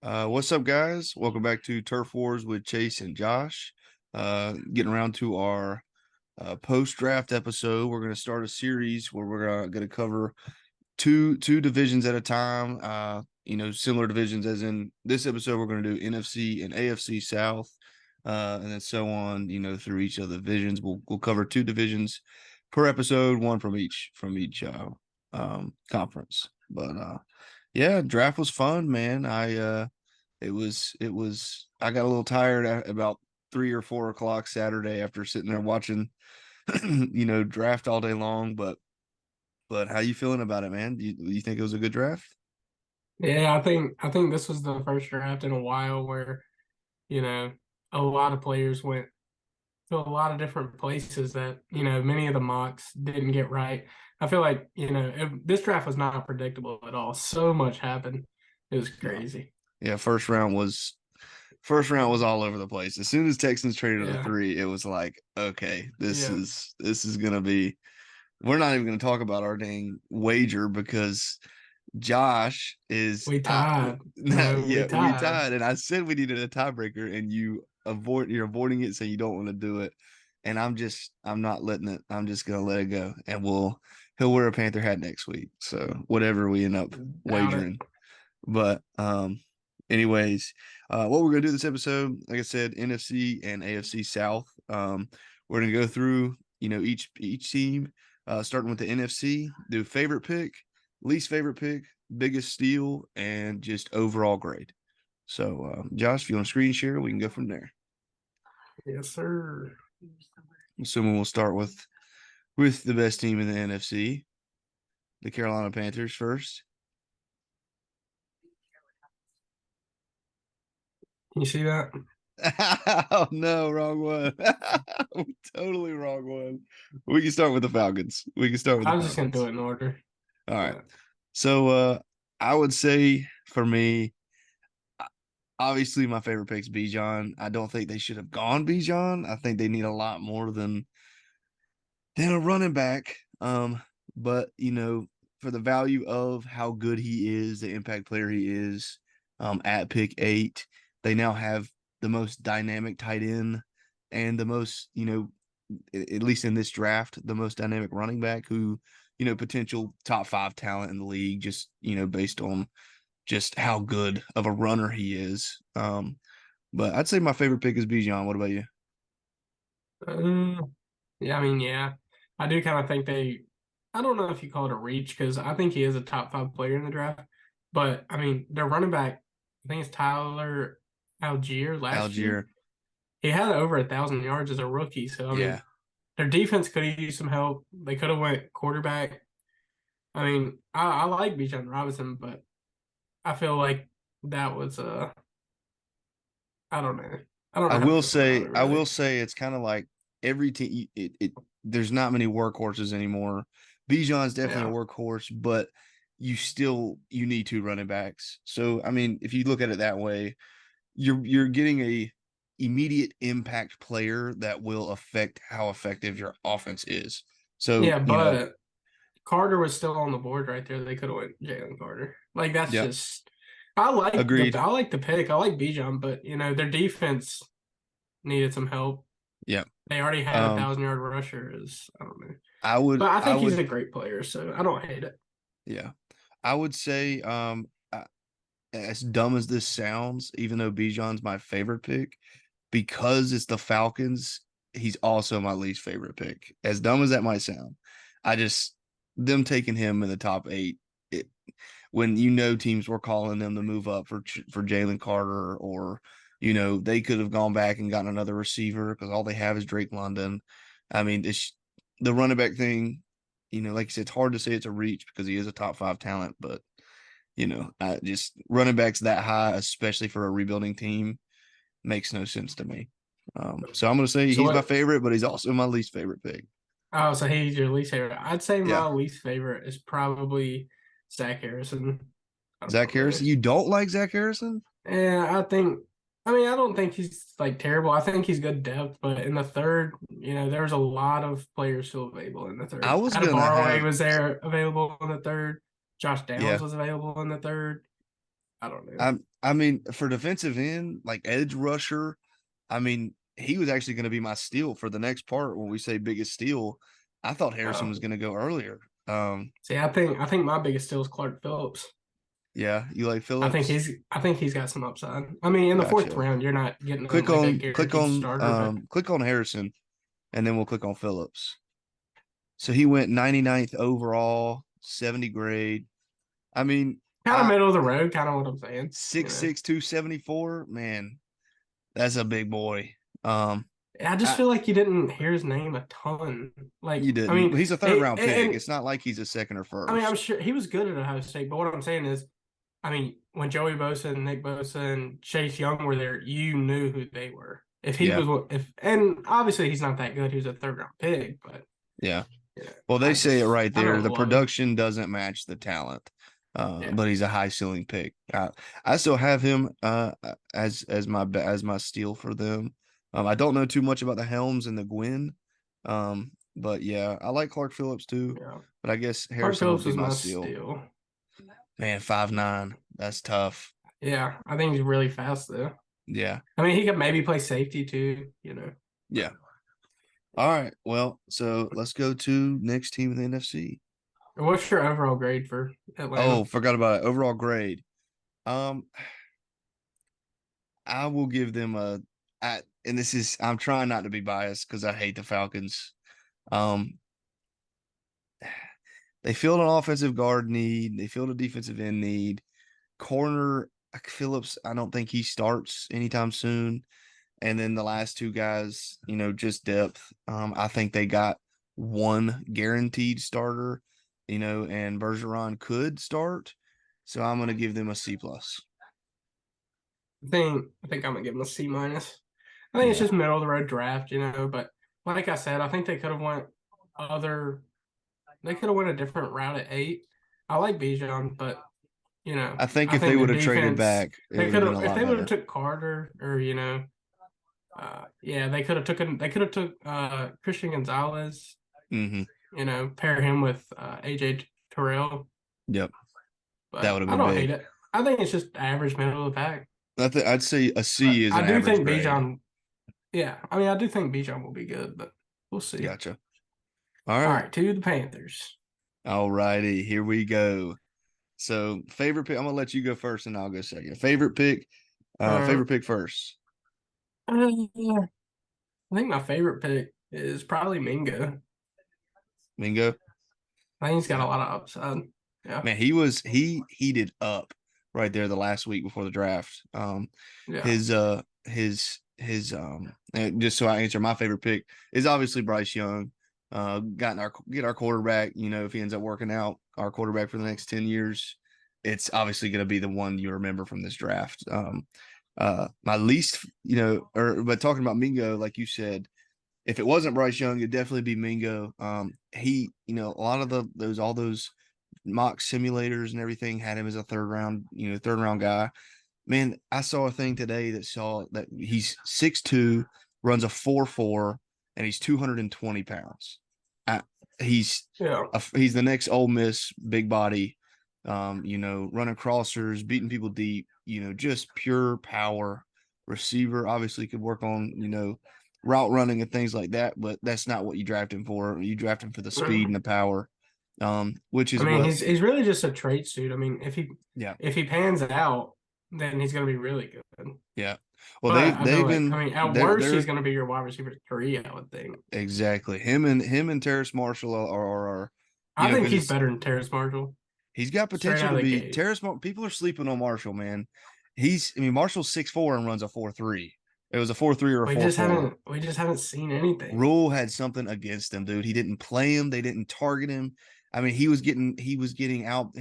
What's up, guys? Welcome back to Turf Wars with Chase and Josh. Getting around to our post-draft episode. We're going to start a series where we're going to cover two divisions at a time. Similar divisions as in this episode. We're going to do NFC and AFC South, and then so on. Through each of the divisions, we'll cover two divisions per episode, one from each conference. But yeah, draft was fun, man. It was I got a little tired at about 3 or 4 o'clock Saturday after sitting there watching draft all day long. But how you feeling about it, man? Do you think it was a good draft? Yeah, I think this was the first draft in a while where, you know, a lot of players went to a lot of different places that, many of the mocks didn't get right. I feel like, this draft was not predictable at all. So much happened. It was No. crazy. Yeah, first round was all over the place. As soon as Texans traded to Yeah. 3, it was like, okay, this Yeah. is this is gonna be. We're not even gonna talk about our dang wager because Josh is We tied. We yeah, we tied. tied, and I said we needed a tiebreaker, and you're avoiding it, saying you don't want to do it, and I'm not letting it. I'm just gonna let it go, and he'll wear a Panther hat next week. So whatever we end up Doubt it. wagering, but anyways, what we're gonna do this episode, like I said, NFC and AFC South. We're gonna go through each team, starting with the NFC, do favorite pick, least favorite pick, biggest steal, and just overall grade. So, Josh, if you want to screen share, we can go from there. Yes, sir. Assuming we'll start with the best team in the NFC, the Carolina Panthers first. You see that? Oh no, wrong one. Totally wrong one. We can start with the Falcons. We can start with I the was just gonna do Falcons. it in order. All right. But So I would say for me, obviously my favorite pick's Bijan. I don't think they should have gone Bijan. I think they need a lot more than a running back. But for the value of how good he is, the impact player he is, at pick 8, they now have the most dynamic tight end and the most, at least in this draft, the most dynamic running back who, potential top 5 talent in the league, just, based on just how good of a runner he is. But I'd say my favorite pick is Bijan. What about you? yeah, yeah. I do kind of think I don't know if you call it a reach because I think he is a top five player in the draft. But their running back, I think it's Tyler Algier last year. Algier. He had over 1,000 yards as a rookie. So, Yeah. their defense could have used some help. They could have went quarterback. I like Bijan Robinson, but I feel like that was I don't know. I don't I know how to will feel about say, it I will really. say, it's kind of like every team. There's not many workhorses anymore. Bijan's definitely Yeah. a workhorse, but you need 2 running backs. So I mean, if you look at it that way, you're getting a immediate impact player that will affect how effective your offense is. So Yeah, but Carter was still on the board right there. They could have went Jalen Carter. Like that's yeah, just I like the agreed. I like the pick. I like Bijan, but their defense needed some help. Yeah, They already had a um, 1,000 yard rusher. I don't know, I would, but I I think he's would, a great player, so I don't hate it. yeah, I would say, as dumb as this sounds, even though Bijan's my favorite pick, because it's the Falcons, he's also my least favorite pick. As dumb as that might sound, I just them taking him in the top 8. It when teams were calling them to move up for Jalen Carter, or they could have gone back and gotten another receiver because all they have is Drake London. I mean, the running back thing. Like you said, it's hard to say it's a reach because he is a top 5 talent, but just running backs that high, especially for a rebuilding team, makes no sense to me. So I'm going to say So he's my what? favorite, but he's also my least favorite pick. Oh, so he's your least favorite. I'd say Yeah. my least favorite is probably Zach Harrison. I Zach don't know. Harrison. You don't like Zach Harrison? And I don't think he's like terrible. I think he's good depth, but in the third, there was a lot of players still available in the I third. was going to Atabarwe have, was there available in the third. Josh Downs yeah. was available in the third. I don't know. I mean, for defensive end, like edge rusher, I mean, he was actually going to be my steal for the next part when we say biggest steal. I thought Harrison Uh, was going to go earlier. See, I think my biggest steal is Clark Phillips. Yeah, you like I think Phillips? he's got some upside. I mean, in the fourth Gotcha. round, you're not getting like a guaranteed starter, but Click on Harrison, and then we'll click on Phillips. So he went 99th overall, 70 grade. I mean, kind of I middle of the road, kind of what I'm saying. You know, 6'6", 274. Man, that's a big boy. Um, I just I feel like you didn't hear his name a ton. Like, You I didn't. mean, He's a third round pick. and It's not like he's a second or I mean, I'm first. sure he was good at Ohio State, but what I'm saying is, I mean, when Joey Bosa and Nick Bosa and Chase Young were there, you knew who they were. If he Yeah, was, if and obviously he's not that good. He was a third round pick, but yeah. yeah, Well, they say it right I there. don't The love him. production doesn't match the talent, Yeah, but he's a high ceiling pick. I still have him as my steal for them. I don't know too much about the Helms and the Gwyn, but yeah, I like Clark Phillips too. yeah. But I guess Clark Harrison would Phillips be was my my steal. steal. Man, 5'9". That's tough. Yeah, I think he's really fast though. Yeah, I mean, he could maybe play safety too, yeah. but All right. Well, so let's go to next team in the NFC. what's your overall grade for Oh, Atlanta? forgot about it. Overall grade. Um, I will give them and this is I'm trying not to be biased because I hate the Falcons. Um, they filled an offensive guard need. They filled a defensive end need. Corner Phillips, I don't think he starts anytime soon. And then the last two guys, just depth. I think they got one guaranteed starter, and Bergeron could start. So I'm going to give them a C plus. I think I'm gonna give him a C minus. I think it's Yeah. just middle of the road draft, but like I said, I think they could have other they could have went a different route at 8. I like Bijan, but I think I if they think the would have traded defense back, it they would have could been have a if lot they would have better. took Carter or yeah, they could have took Christian Gonzalez, Hmm. pair him with AJ Terrell, Yep. That but would have I been don't hate big. it. I think it's just average middle of the pack. I'd say a C But is I an do average think grade. Bijan Yeah, I mean, I do think Bijan will be good, but we'll see. Gotcha. All All right. right, to the Panthers. All righty. Here we go. So favorite pick. I'm gonna let you go first, and I'll go second. Favorite pick. Uh, Favorite pick first. I think my favorite pick is probably Mingo. Mingo. I think he's got a Yeah. lot of upside. Yeah, Man, he heated up right there the last week before the draft. yeah. His just so I answer, my favorite pick is obviously Bryce Young. Get our quarterback. If he ends up working out, our quarterback for the next 10 years, it's obviously going to be the one you remember from this draft. My least, but talking about Mingo, like you said, if it wasn't Bryce Young, it'd definitely be Mingo. A lot of all those mock simulators and everything had him as a third round guy. Man, I saw a thing today that saw that he's 6'2", runs a 4.4, and he's 220 pounds. I, Yeah. he's the next Ole Miss big body, running crossers, beating people deep, just pure power receiver. Obviously could work on, route running and things like that, but that's not what you draft him for. You draft him for the speed and the power, which I is mean, what, he's really just a trade suit. I mean, yeah, if he pans out, then he's going to be really good. yeah. Well, But I feel they've like, been I mean, at worst, he's they're going to be your wide receiver 3, I would think. exactly him and Terrace Marshall are I think because he's it's better than Terrace Marshall he's got straight potential out to of the be gate. Terrace. People are sleeping on Marshall, man. Marshall's 6'4" and runs a 4.3. It was a 4.3 or a 4.4. We just haven't seen anything. Rule had something against him, dude. He didn't play him. They didn't target him. I mean, he was getting out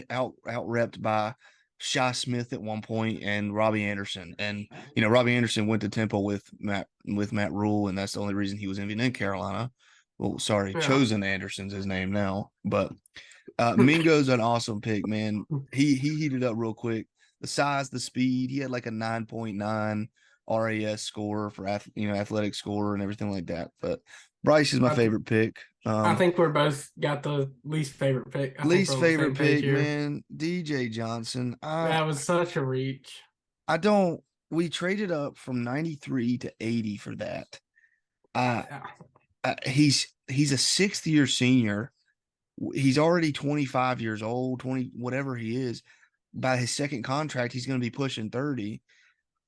repped by Shy Smith at one point and Robbie Anderson. And Robbie Anderson went to Temple with Matt Rule, and that's the only reason he was in Carolina. Well, sorry, Yeah. Chosen Anderson's his name now. But Mingo's an awesome pick, man. He heated up real quick. The size, the speed. He had like a 9.9 RAS score for athletic score and everything like that. But Bryce is my I, th- favorite pick. I think we're both got the least favorite pick. I think we're Least on the favorite same page pick, here. man, DJ Johnson. That was such a reach. I don't. We traded up from 93 to 80 for that. Uh, Yeah. he's a 6th-year senior. He's already 25 years old, 20 whatever he is. By his second contract, he's going to be pushing 30.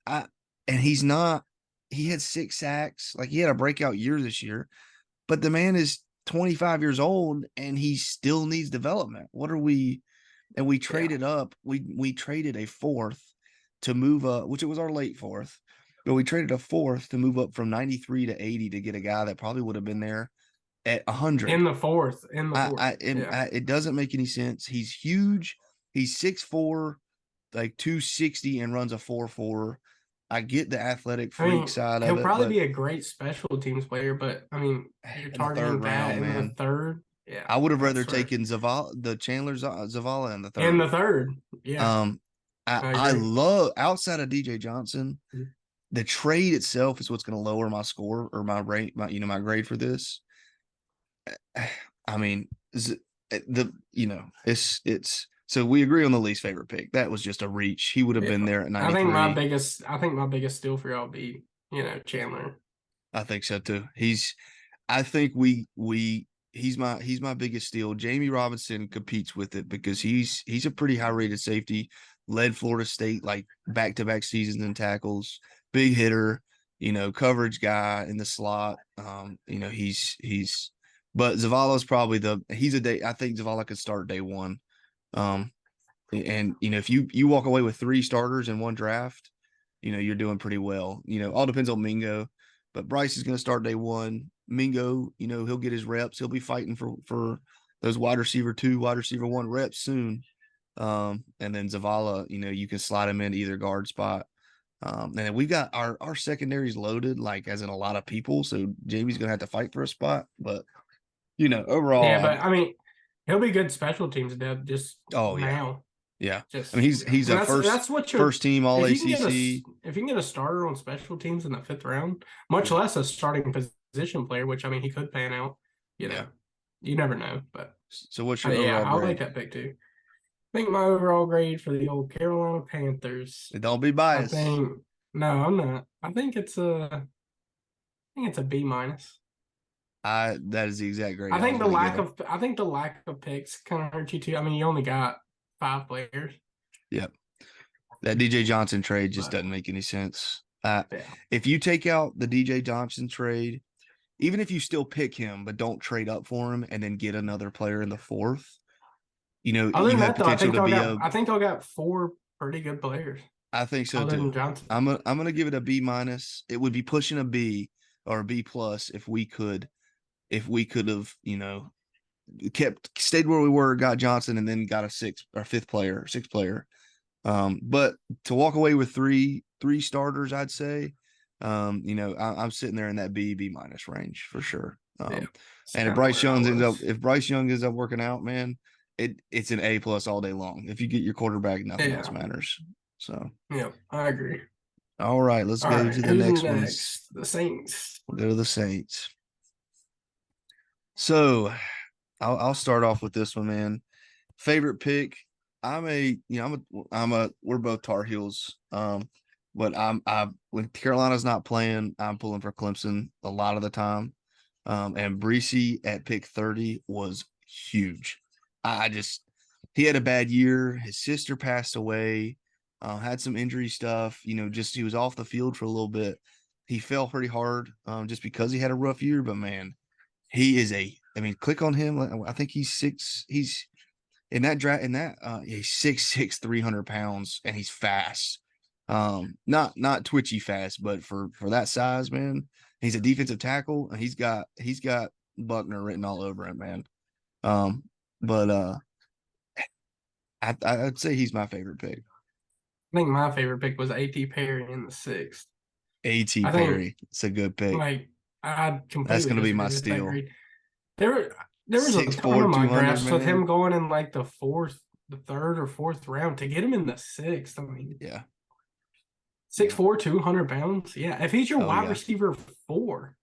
I and he's not. He had 6 sacks. Like he had a breakout year this year, but the man is 25 years old and he still needs development. What are we? And we Yeah. traded up. We traded a fourth to move up, which it was our late fourth, but we traded a fourth to move up from 93 to 80 to get a guy that probably would have been there at 100. In the fourth. In the fourth. Yeah. It doesn't make any sense. He's huge. He's 6'4", like 260, and runs a 4.4. I get the athletic I freak mean, side of he'll it, probably but be a great special teams player, but I mean, you're in the third targeting that round, in the man, third. Yeah, I would have rather that's fair. taken the Chandler Zavala in the In third. the third. Yeah, Um, I I agree. love outside of DJ Johnson, the trade itself is what's going to lower my score or my rate, my grade for this. I mean, it's so we agree on the least favorite pick. That was just a reach. He would have Yeah. been there at I 93. think my biggest steal for y'all be, Chandler. I think so too. I think he's my biggest steal. Jamie Robinson competes with it because he's a pretty high rated safety, led Florida State like back to back seasons in tackles, big hitter, coverage guy in the slot. But Zavala's probably he's a day. I think Zavala could start day one. Um, and if you walk away with 3 starters in one draft, you're doing pretty well. All depends on Mingo, but Bryce is going to start day one. Mingo, he'll get his reps. He'll be fighting for those wide receiver 2, wide receiver 1 reps soon. And then Zavala, you can slide him in either guard spot. And we've got our secondaries loaded, like as in a lot of people. So Jamie's going to have to fight for a spot, but Yeah, overall, but I mean, he'll be good special teams depth just oh yeah, now. yeah. I mean, Just he's and a first that's what you're first team All if you can get ACC. if you can get a starter on special teams in the fifth round, much Yeah, less a starting position player, which I mean he could pan out. You yeah. know, you never know. But So what's your yeah, overall I like grade? that pick too. I think my overall grade for the old Carolina Panthers. Don't be I biased. think no, I'm not. I think it's a B minus. That is the exact grade I was going to give him. I think the lack of picks kind of hurt you too. I mean, you only got 5 players, Yep. That DJ Johnson trade just but doesn't make any sense. yeah. If you take out the DJ Johnson trade, even if you still pick him, but don't trade up for him and then get another player in the fourth, Other you than have that, though, potential to be I think I got 4 pretty good players I think so other too. than Johnson. I'm gonna give it a B minus. It would be pushing a B or a B plus if we could have, stayed where we were, got Johnson, and then got a sixth player. But to walk away with three starters, I'd say, I'm sitting there in that B minus range for sure. Yeah, it's And kind of where I was. if Bryce Young ends up working out, man, it's an A plus all day long. If you get your quarterback, nothing else Yeah, matters. So, yeah, I agree. all right, let's All go to right, the who's next ones. next? The Saints. We'll go to the Saints. So, I'll start off with this one, man. Favorite pick. We're both Tar Heels. But when Carolina's not playing, I'm pulling for Clemson a lot of the time. And Breesy at pick 30 was huge. He had a bad year. His sister passed away, had some injury stuff, he was off the field for a little bit. He fell pretty hard, just because he had a rough year, but man, click on him. I think he's in that draft he's 6'6", 300 pounds, and he's fast. Not twitchy fast, but for that size, man, he's a defensive tackle, and he's got Buckner written all over him, man. But I'd say he's my favorite pick. I think my favorite pick was A.T. Perry in the sixth. A.T. I think Perry, it's a good pick. like I That's completely gonna be my disagree with that steal. grade. There was a ton 6'4", of my 200, drafts with him man. going in like the third or fourth round to get him in the sixth. I mean, Yeah, yeah. 6'4", 200 pounds. Yeah, if he's your Oh wide yeah. receiver 4,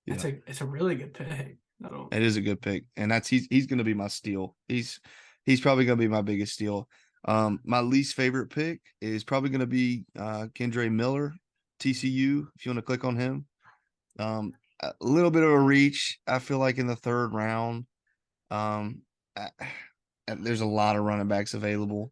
Yeah, it's a really good pick. I don't. it is a good pick, and he's going to be my steal. He's probably going to be my biggest steal. My least favorite pick is probably going to be Kendre Miller, TCU. If you want to click on him, a little bit of a reach. I feel like in the third round. Um, I, there's a lot of running backs available.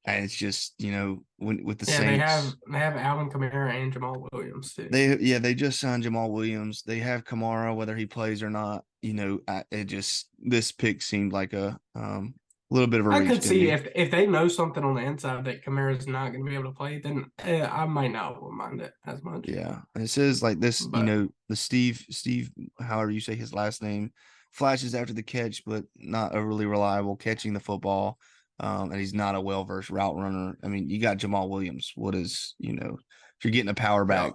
And it's just when with the Yeah, Saints, they have Alvin Kamara and Jamal Williams too. they just signed Jamal Williams. They have Kamara, whether he plays or not. It just this pick seemed like a little bit of a I reach could to see me. if they know something on the inside that Kamara's not going to be able to play, then I might not mind it as much. Yeah, and it says like this. But The Steve, however you say his last name, flashes after the catch, but not overly reliable catching the football. And he's not a well versed route runner. I mean, you got Jamal Williams. What is if you're getting a power yeah, back,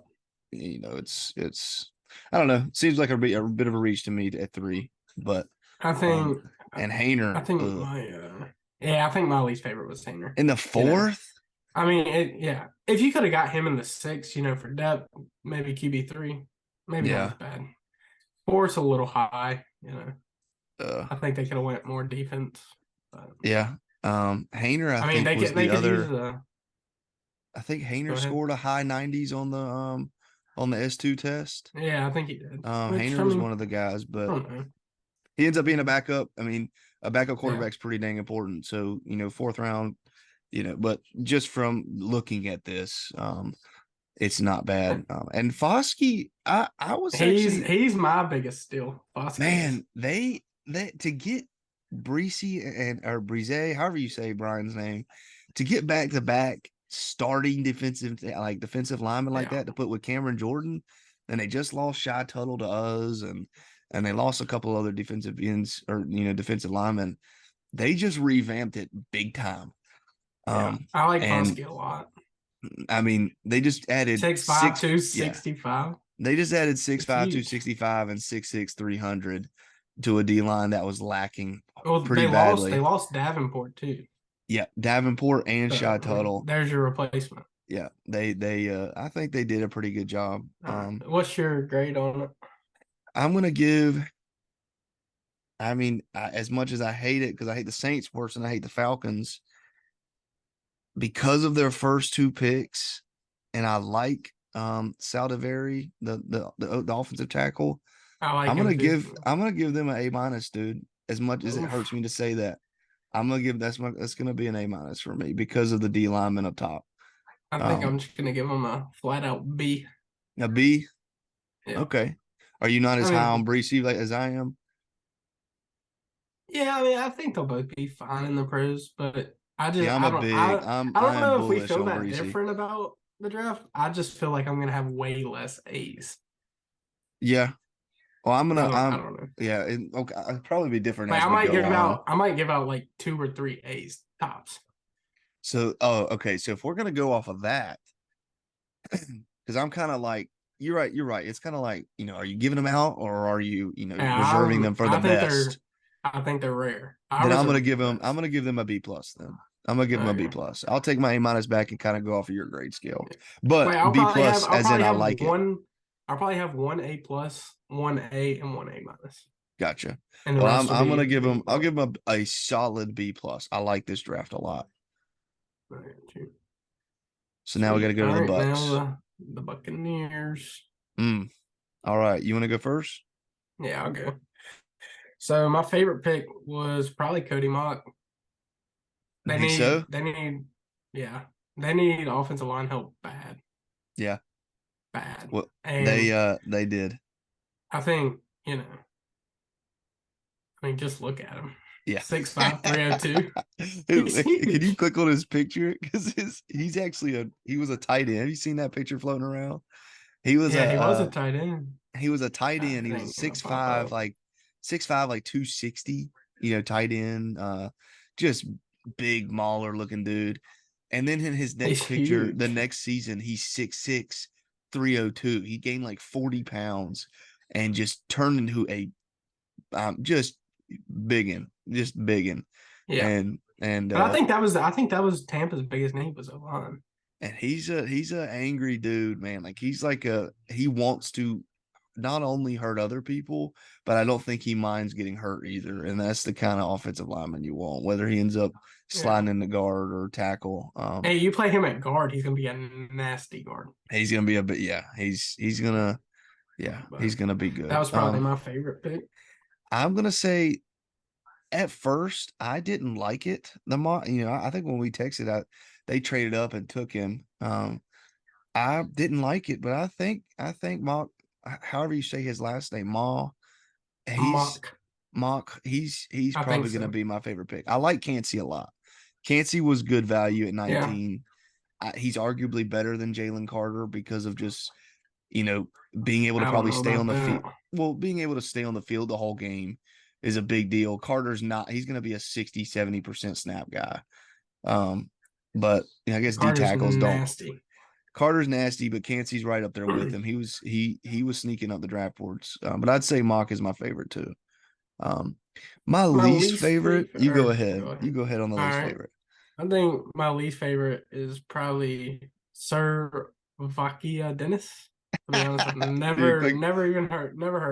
it's I don't know. Seems like a bit of a reach to me at 3, but I um, think and I Hayner, think my I think my least favorite was Hainer. in the You know, fourth. I mean, yeah. If you could have got him in the 6, for depth, maybe QB3, maybe not Yeah, as bad. 4's a little high. uh, I think they could have went more defense. But yeah. Hayner, I I mean, think was they the could use other. the. I think Go Hayner ahead. scored a high 90s on the S2 test. Yeah, I think he did. Which Hayner I was mean, one of the guys, I but don't know. he ends up being a backup. I mean, a backup Yeah, quarterback's pretty dang important. So, fourth round, but just from looking at this, it's not bad. And Foskey, I was actually, he's my biggest steal. Foskey is. man, they to get Breesy or Breeze, however you say Brian's name, to get back to back starting defensive linemen like Yeah, that to put with Cameron Jordan, and they just lost Shy Tuttle to us, and they lost a couple other defensive ends or defensive linemen. They just revamped it big time. yeah. I like And Foskey a lot. I mean, they just added 6'5", six. Yeah, 265. they just added six It's five, two huge. sixty five, and 6'6", 300 to a D line that was lacking Well, pretty they badly. lost Davenport too. Yeah, Davenport and So Shy I mean, Tuttle. there's your replacement. Yeah, they I think they did a pretty good job. All right. What's your grade on it? I'm gonna give. I mean, as much as I hate it because I hate the Saints worse than I hate the Falcons because of their first 2 picks, and I like Saldivari, the offensive tackle. I like I'm him gonna too. give them an A minus, dude. As much as it hurts Oof. me to say that, I'm gonna give that's gonna be an A minus for me because of the D lineman up top. I think Um, I'm just gonna give him a flat out B. a B. Yeah. Okay. Are you not I as high on mean, Breesy as I am? yeah, I mean, I think they'll both be fine in the pros, but Yeah, I'm a big. I I don't am know if we bullish feel on that Breesy. different about the draft. I just feel like I'm gonna have way less A's. Yeah. Well, I don't know. yeah. Okay. I'll probably be different as we go on. I might give out like 2 or 3 A's tops. So, okay. So if we're gonna go off of that, because I'm kind of like, you're right. You're right. It's kind of like, are you giving them out or are you, reserving them for the best? I think they're rare. I Then reserve the I'm best. gonna give them a B plus. Then I'm gonna give them a B Okay. plus. I'll take my A minus back and kind of go off of your grade scale, but Wait, B plus I'll as in probably I have like it. one. I'll probably have 1 A plus, 1 A, and 1 A minus, Gotcha. and the Well, rest will I'm gonna be give B them. I'll plus. give them a solid B plus. I like this draft a lot. Okay, So now we got to sweet. go to All the right, now Bucks. the Buccaneers. Mm. All right, you want to go first? Yeah, I'll go. So my favorite pick was probably Cody Mock. Think so? They need, yeah, they need offensive line help bad, Yeah. bad, Well, and they did. I think I mean, just look at him. Yeah. 6'5", 302. He's Can you huge. click on his picture? Because he was a tight end. Have you seen that picture floating around? He was Yeah, he was a a tight end. he was a tight end. He It was a ain't gonna six pop five, up. like 6'5", like 260, tight end. Just big mauler looking dude. And then in his He's next picture, the huge. next season, he's 6'6", 302. He gained like 40 pounds and just turned into a just just biggin. Yeah. And But I think that was Tampa's biggest need was and he's a angry dude, man. Like he wants to not only hurt other people, but I don't think he minds getting hurt either. And that's the kind of offensive lineman you want, whether he ends up Yeah. sliding in the guard or tackle. Hey, you play him at guard, he's gonna be a nasty guard. He's gonna be a bit, yeah. He's gonna, yeah, But he's gonna be that good. was probably my favorite pick. I'm gonna say at first I didn't like it. I think when we texted out, they traded up and took him. I didn't like it, but I think Mock, however you say his last name, Ma, he's Mock. Mock. He's I think probably gonna so. be my favorite pick. I like Cansey a lot. Cansey was good value at Yeah. 19. He's arguably better than Jalen Carter because of just being able to I don't probably know stay on about the field. that. Well, being able to stay on the field the whole game is a big deal. Carter's not. He's going to be a 60-70% snap guy. But I guess D Carter's tackles don't. nasty. Carter's nasty, but Cansey's right up there with him. He was sneaking up the draft boards. But I'd say Mock is my favorite too. My My least least favorite. favorite. You go Or, ahead. go ahead. You go ahead on the All least right. favorite. I think my least favorite is probably Sir Vakia Dennis. To be honest, I've Dude, never heard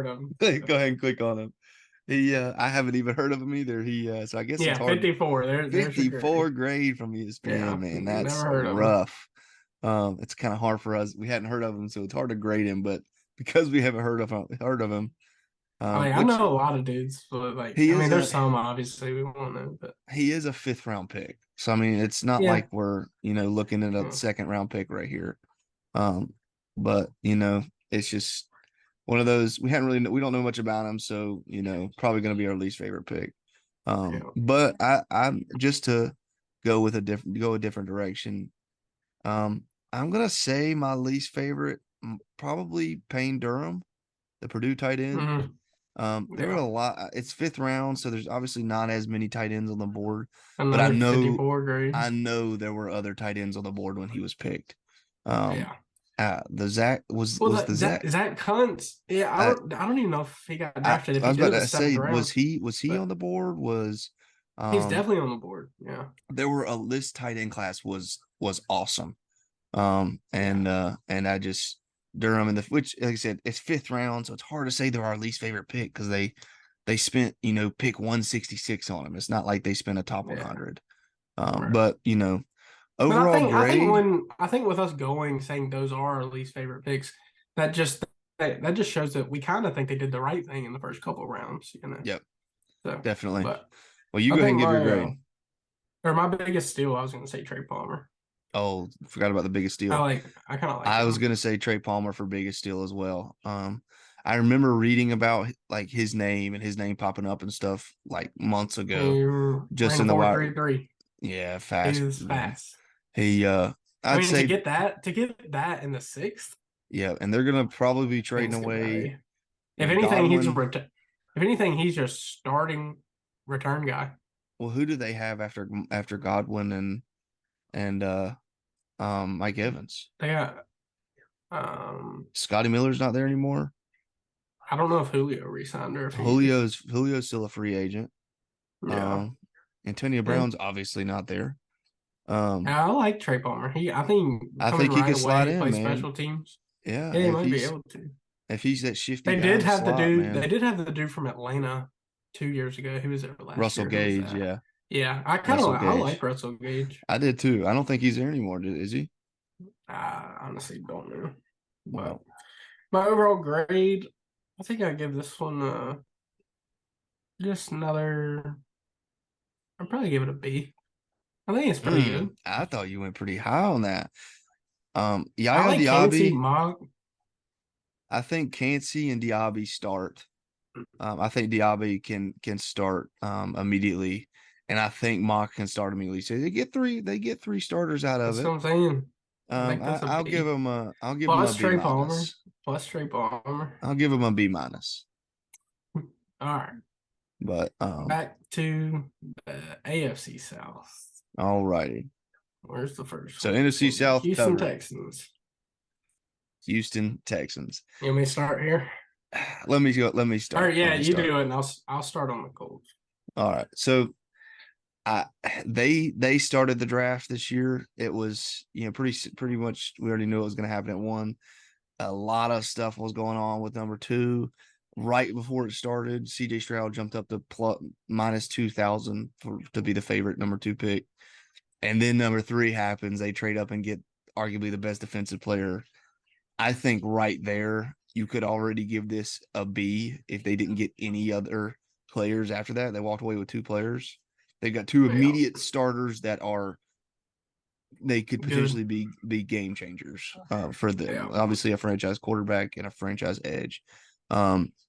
of him. go ahead and click on him. I haven't even heard of him either. So I guess it's Yeah, hard. 54. There's your 54 grade. grade from ESPN, Yeah, man. never That's heard of him. rough. It's kind of hard for us. We hadn't heard of him, so it's hard to grade him. But because we haven't heard of him, I which know a lot of dudes, but he is there's a some obviously we won't know, but he is a fifth round pick. So I mean, it's not yeah, like we're looking at a yeah, second round pick right here. But it's just one of those we don't know much about him, so probably going to be our least favorite pick. yeah. But I'm just to go a different direction. I'm gonna say my least favorite, probably Payne Durham, the Purdue tight end. Mhm. There were Yeah. a lot. It's fifth round, so there's obviously not as many tight ends on the board. But I Another know 54 grade. I know there were other tight ends on the board when he was picked. Um, Yeah. the Zach Well, was the Zach. Zach Kuntz. Yeah, I, I don't even know if he got I drafted. If I he was did about in the to seventh say, round, was he on but the board? he's Um definitely on the board. Yeah. there were this tight end class was awesome. Yeah. And I just Durham and which, like I said, it's fifth round, so it's hard to say they're our least favorite pick because they spent pick 166 on him. It's not like they spent a top Yeah. 100. Right. But But overall grade. I think with us going saying those are our least favorite picks, that just that just shows that we kind of think they did the right thing in the first couple of rounds, you know. Yep, So, definitely. but Well, you I go ahead think and give your grade. my biggest steal, I was going to say Trey Palmer. Oh, forgot about the biggest steal. I kind of like I was him. gonna say Trey Palmer for biggest steal as well. I remember reading about like his name and his name popping up and stuff like months ago, He just ran a in the wide. 4.33. Yeah, He fast was man. fast. He I I'd mean, say to get that in the sixth, yeah, and they're gonna probably be I think trading it's good away value. If anything, Godwin. if anything, he's just starting return guy. Well, who do they have after Godwin and Mike Evans? They got Scotty Miller's not there anymore. I don't know if Julio resigned or if he is. Julio's still a free agent. Yeah. Antonio Yeah. Brown's obviously not there. Um, I like Trey Palmer. I think I coming think he right could slide away, in, play man. special teams. Yeah, Yeah, he might be able to. if he's that shifty They guy in did the have the slot, dude. They man. did have the dude from Atlanta 2 years ago. Who was there last Russell year? Who was Gage, that? yeah, Yeah, Russell I like Gage. Russell Gage. I did too. I don't think he's there anymore. Is he? I honestly don't know, but Well, my overall grade, I think I give this one just another. I'd probably give it a B. I think it's pretty good. I thought you went pretty high on that. I Yaya like Cansey, Diaby. Mog. I think Cansey and Diaby start. I think Diaby can start immediately, and I think Mock can start immediately. So they get three. They get three starters out of That's it. what I'm saying. I think that's a I'll give B. him a Plus B Trey Palmer. minus. Plus Trey Palmer. I'll give him a B minus. All right. But Back to the AFC South. all righty. Where's the first So one? NFC South Houston covered. Texans. Houston Texans. You want me to start here? Let me go. Let me All start. right, yeah, Let me you start. do it, and I'll start on the Colts. All right. So they started the draft this year. It was pretty much we already knew it was going to happen at one. a lot of stuff was going on with number two. Right before it started, CJ Stroud jumped up to minus 2,000 to be the favorite number two pick. And then number three happens. They trade up and get arguably the best defensive player. I think right there, you could already give this a B if they didn't get any other players after that. They walked away with two players. They got two Yeah, immediate starters that are they could good. potentially be game changers for them. Yeah, Obviously, a franchise quarterback and a franchise edge.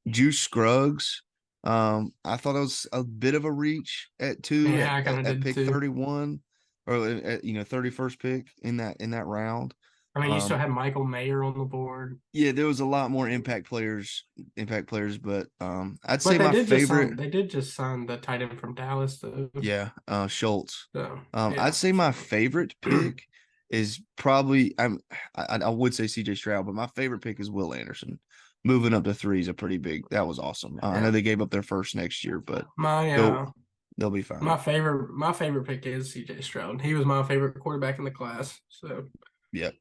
Juice Scruggs, I thought it was a bit of a reach at two yeah, I kind of at did pick too. 31 or at 31st pick in that round. I mean, you still Um, had Michael Mayer on the board, yeah, there was a lot more impact players, but I'd say but they my did just favorite, sign. They did just sign the tight end from Dallas, though. yeah, Schultz. So I'd yeah, say my so favorite pick is probably I would say CJ Stroud, but my favorite pick is Will Anderson. Moving up to three is a pretty big. That was awesome. I know yeah. they gave up their first next year, but My they'll they'll be fine. my favorite pick is CJ Stroud. He was my favorite quarterback in the class, so Yep.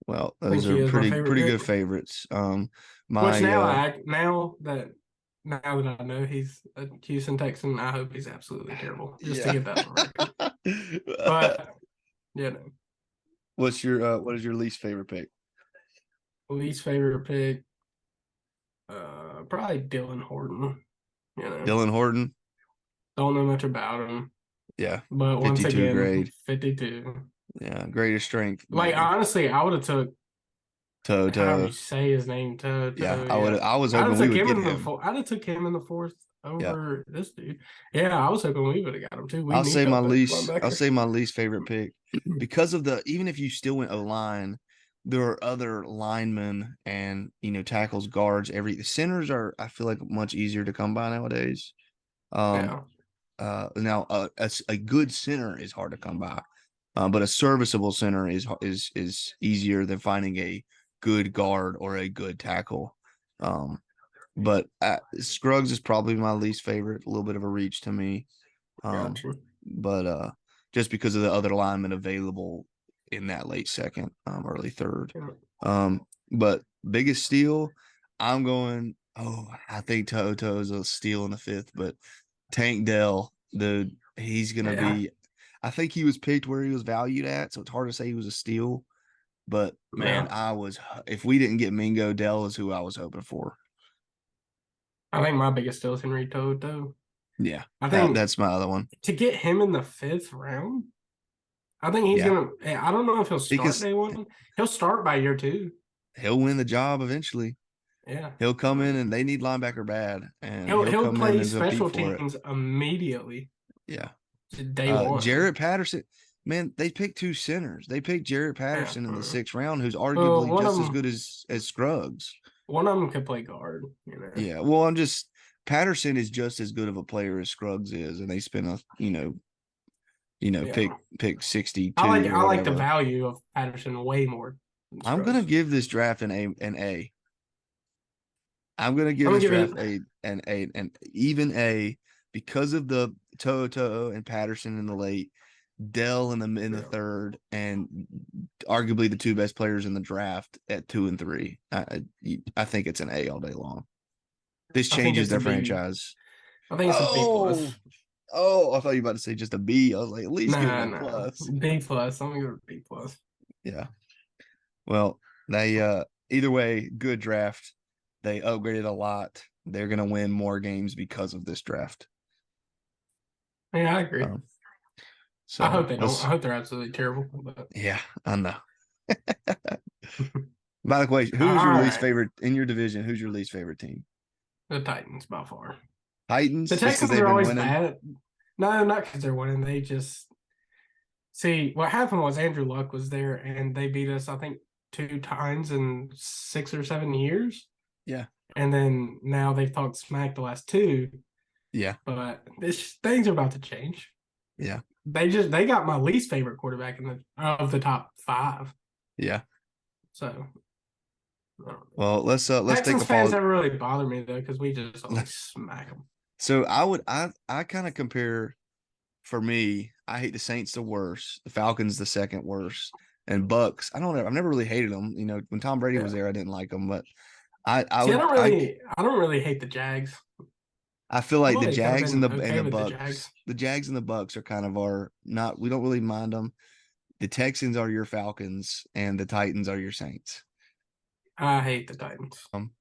Well, I those think he are is my pretty favorite pretty good pick. favorites. Which My now I now that I know he's a Houston Texan, I hope he's absolutely terrible. Just to yeah. get that on record. But What is your least favorite pick? least favorite pick, probably Dylan Horton. Dylan Horton. Don't know much about him, Yeah. but once 52 again, grade. 52. Yeah. Greatest strength, Like maybe. honestly, I would have took however you To say his name, yeah, yeah. I was hoping we would get him. I'd have took him in the fourth Yeah. over this dude. Yeah, I was hoping we would have got him too. We need that I'll linebacker. say my least favorite pick because of the even if you still went O line, there are other linemen and tackles, guards, the centers are I feel like much easier to come by nowadays. Um Yeah, now a good center is hard to come by. But a serviceable center is easier than finding a good guard or a good tackle. Um but Scruggs is probably my least favorite, a little bit of a reach to me. got Um, you. but just because of the other linemen available in that late second, early third. Yeah, But biggest steal, I'm going. Oh, I think Toto is a steal in the fifth, but Tank Dell, dude, he's gonna yeah. be. I think he was picked where he was valued at, so it's hard to say he was a steal. But man, Yeah. if we didn't get Mingo, Dell is who I was hoping for. I think my biggest steal is Henry Toto. Yeah, I think that's my other one. to get him in the fifth round, I think he's Yeah, gonna. I don't know if he'll start because day one. He'll start by year two. he'll win the job eventually. Yeah, He'll come in and they need linebacker bad, and he'll he'll he'll come in play and compete special for it. teams immediately. Yeah. Day one. Jarrett Patterson, man, they picked two centers. They picked Jarrett Yeah. Patterson in the sixth round, who's Well, arguably just as good as Scruggs. one of them could play guard. Yeah. Well, Patterson is just as good of a player as Scruggs is, and they spent a Yeah. pick I 62 like or I like the whatever. value of Patterson way more than I'm gonna Scruggs. give this draft an A. I'm gonna give I'm gonna this give it. draft an even A because of the Toto and Patterson in the late, Dell in the Yeah. third, and arguably the two best players in the draft at 2 and 3. I think it's an A all day long. This I think changes it's a their B. franchise. I think it's a B Oh, plus. I thought you were about to say just a B. I was like, at least give him Nah, a nah. plus. B plus. I'm gonna give it a B plus. Yeah. Well, they either way, good draft. They upgraded a lot. They're gonna win more games because of this draft. Yeah, I agree. Um, I hope so they don't. I let's hope they're absolutely terrible. But yeah, I know. By the way, all who's your least right, favorite in your division? Who's your least favorite team? the Titans by far. The Titans, just because Texans they've are been always winning. bad. No, not because they're winning. They just see what happened was Andrew Luck was there and they beat us, I think, 2 times in 6 or 7 years. Yeah, And then now they've talked smack the last two, yeah, but things are about to change. yeah, They got my least favorite quarterback in the of the top five. yeah. So Well, let's take Texans a fans pause. never really bother me though because we just always smack them. So I kind of compare for me. I hate the Saints the worst, the Falcons the second worst, And Bucks, I don't know. I've never really hated them. You know, when Tom Brady was Yeah. there, I didn't like them, but See, I don't really hate the Jags. I feel I've like the always kind of Jags and been the okay with the Jags. Jags and the Bucks are kind of our not. We don't really mind them. The Texans are your Falcons, and the Titans are your Saints. I hate the Titans. Um,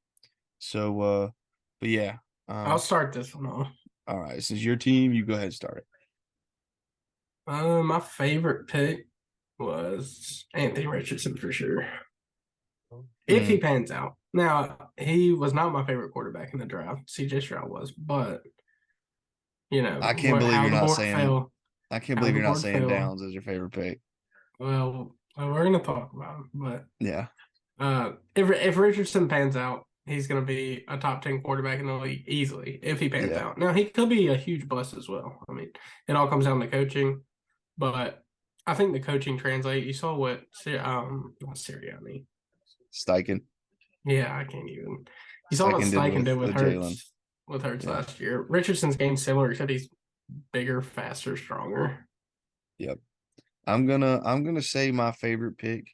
so, but yeah. I'll Um, start this one off. all right, since your team, you go ahead and start it. My favorite pick was Anthony Richardson for sure. If he Mm, pans out. Now, he was not my favorite quarterback in the draft. CJ Stroud was, but I can't believe how you're the not board saying. fell, I can't how believe the you're not board saying fell. Downs as your favorite pick. Well, we're gonna talk about him, but Yeah, if Richardson pans out, he's gonna be a top 10 quarterback in the league easily. If he pans yeah. out, now he could be a huge bust as well. I mean, it all comes down to coaching, but I think the coaching translate. You saw what not Sirianni. Steichen, Yeah, I can't even. You saw what Steichen did Steichen did with Jalen. With Hurts Yeah, last year. Richardson's game similar, except he's bigger, faster, stronger. yep. I'm gonna say my favorite pick.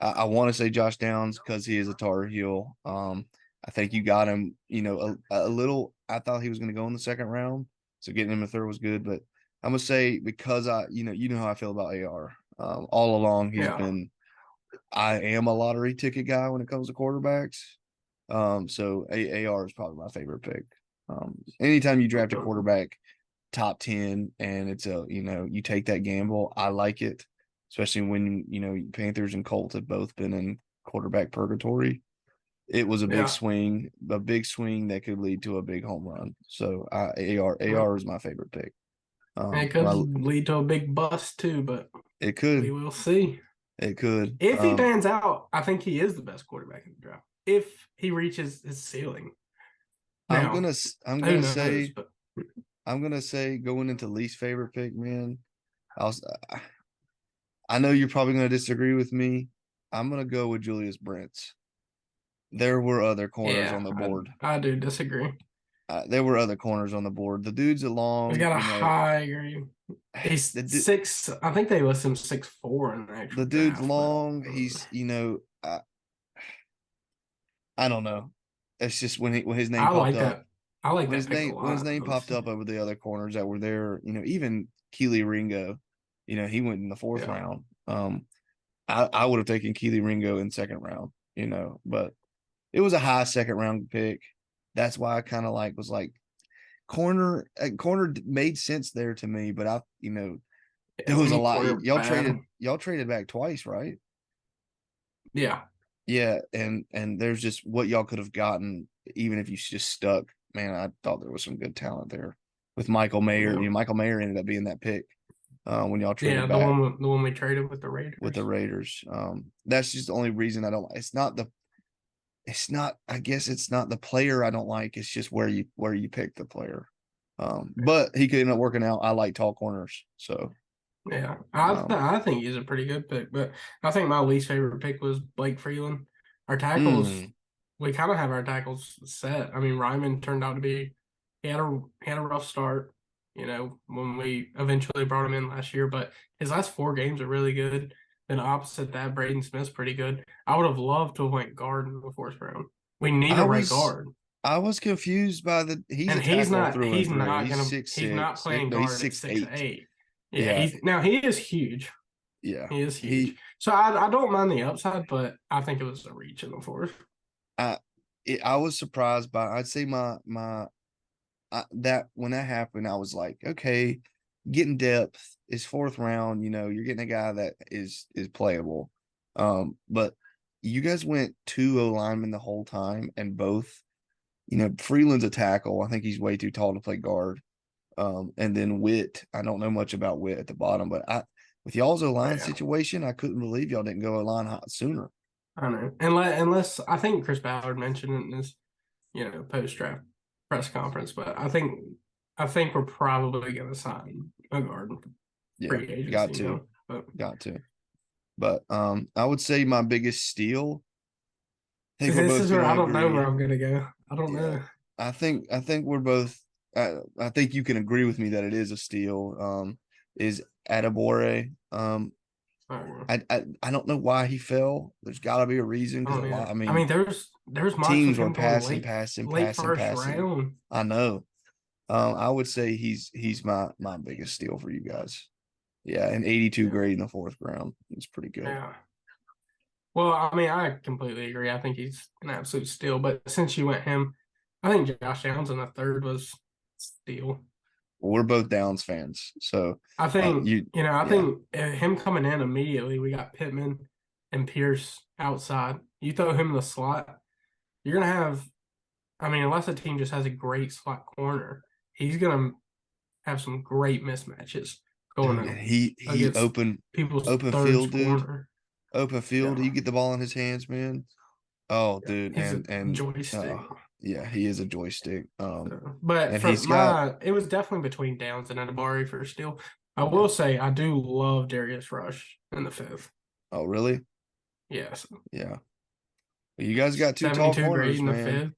I want to say Josh Downs because he is a Tar Heel. I think you got him. You know, a little. I thought he was going to go in the second round, so getting him a third was good. But I'm gonna say because you know how I feel about AR. All along, he's Yeah, been. I am a lottery ticket guy when it comes to quarterbacks. So AR is probably my favorite pick. Anytime you draft a quarterback top 10 and it's you take that gamble, I like it, especially when, Panthers and Colts have both been in quarterback purgatory. It was yeah. a big swing that could lead to a big home run. So Yeah. AR is my favorite pick. And it My could lead to a big bust too, but it we could will see. it could. If he pans out, I think he is the best quarterback in the draft. If he reaches his ceiling. I'm Now, gonna I'm who gonna knows? say But I'm gonna say going into least favorite pick, man. I was I know you're probably gonna disagree with me. I'm gonna go with Julius Brents. There were other corners yeah, on the board. I do disagree. There were other corners on the board. The dude's a He's long, got a high grade. He's the 6. I think they list him 6'4" in the the actual dude's draft, but long. He's I don't know. It's just when his name I popped like up that. I like that pick a when his lot, name popped honestly. up over the other corners that were there. Even Keely Ringo. He went in the fourth Yeah, round. I would have taken Keely Ringo in second round. But it was a high second round pick. That's why I kind of was like corner made sense there to me, but there yeah. was a Any lot. corner bad. Y'all traded back twice, right? Yeah, Yeah, and there's just what y'all could have gotten even if you just stuck. Man, I thought there was some good talent there with Michael Mayer. yeah, Michael Mayer ended up being that pick when y'all traded yeah. back The one we traded with the with Raiders. the Raiders. That's just the only reason I don't. It's not. I guess it's not the player I don't like. It's just where you pick the player. But he could end up working out. I like tall corners, so Yeah, um, I think he's a pretty good pick, but I think my least favorite pick was Blake Freeland. Our tackles, mm, we kind of have our tackles set. I mean, Ryman turned out to be he had a rough start, when we eventually brought him in last year, but his last 4 games are really good. Then opposite that, Braden Smith's pretty good. I would have loved to have went guard in the fourth round. We need I a right was guard. I was confused by he's And a tackle through and through. he's not playing No, he's guard at six six eight. eight. Yeah, Yeah, he is huge. yeah. He is huge. He So I don't mind the upside, but I think it was a reach in the fourth. I I was surprised by. I'd say that when that happened, I was like, okay, getting depth is fourth round. You're getting a guy that is playable. But you guys went two O linemen the whole time, and both. Freeland's a tackle. I think he's way too tall to play guard. And then Witt, I don't know much about Witt at the bottom, but with y'all's O line Yeah, situation, I couldn't believe y'all didn't go O line hot sooner. I know. Unless I think Chris Ballard mentioned it in his post draft press conference, but I think we're probably going to sign a guard Yeah, free agency. got to, But got to. But I would say my biggest steal. I think we're this both is where gonna I don't know where agree. I'm going to go. I don't Yeah, know. I think we're both. I think you can agree with me that it is a steal. Is Adabore. I don't know why he fell. There's got to be a reason I because a don't lot. either. I I mean, mean, there's mocks of teams were him going passing, late first round. I know. I would say he's my biggest steal for you guys. Yeah, an 82 Yeah, grade in the fourth round. It's pretty good. yeah. Well, I mean, I completely agree. I think he's an absolute steal. But since you went him, I think Josh Downs in the third was steal. Well, we're both Downs fans, so I think, you I yeah. think him coming in immediately, we got Pittman and Pierce outside. You throw him in the slot, you're gonna have. I mean, unless a team just has a great slot corner, he's gonna have some great mismatches going Dude, and up he against people's open third field, dude. corner. Open field. Yeah, You get the ball in his hands, man. Oh, yeah, dude, he's a and joystick. yeah, he is a joystick. But And from he's got. it was definitely between Downs and Anabari for steal. I Yeah. will say I do love Darius Rush in the fifth. Oh, really? Yes, Yeah. Well, you guys got two tall 72 grade corners, in the man. fifth.